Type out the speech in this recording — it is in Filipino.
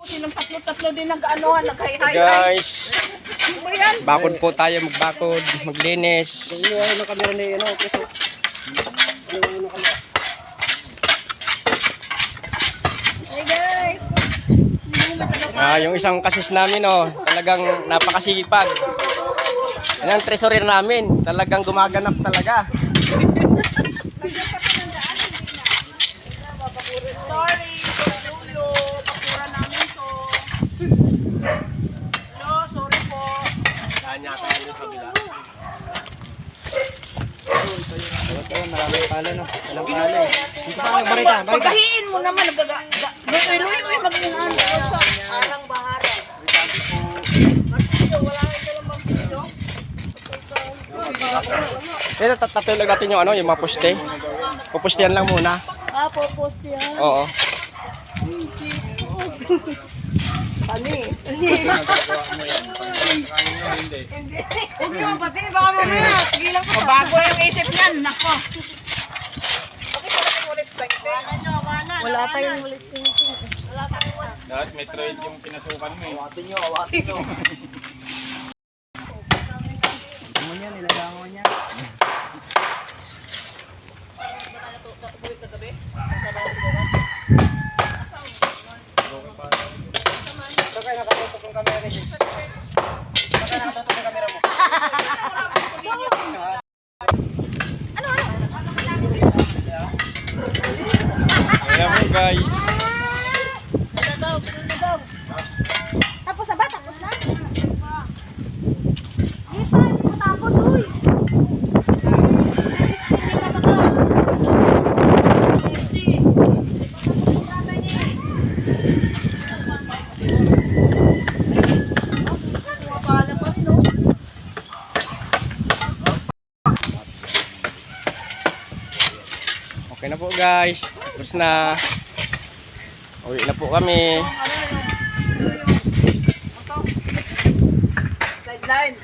Silang tatlo-tatlo din nag-ano, nag-hi-hi. Guys, Ano ba yan? bakod po tayo, magbakod, maglinis. Inuwahin ng kamera ni ano, Keso. Inuwahin ng kamera. Hey guys! Yung isang kasis namin, oh, talagang napakasipag. Yan ang treasurer namin, talagang gumaganap talaga. Sorry, Julo. Bakura namin to. Hello, sorry po. Kanya tayo sa kabila. Maraming pala, no? Walang pala eh. Dito pa, barita. Pagkahiin mo naman. Luloy-luloy mag-inaan. Arang bahara. Martilyo, wala kayo dalang martilyo. Ito, tatulog natin yung ano, yung mga poste. Pupustihan lang muna. Popost yan. Oo. Panis. Huwag niyo mapatin, baka mamaya. Gilang ko. Bago yung isip niyan, nako. Wala tayong listing. Wala tayong listing. Lahat Metroid yung pinasukan mo eh. Awatin nyo. Mo niya, nilagango niya. Ito kayo nakatutok yung camera niyo. Ito kayo nakatutok yung camera mo. Ayan mo guys. Tapos na ba? Tapos na? Di pa, matapos, uy. Okay na po guys. Tapos na. Uwi na po kami. Sideline.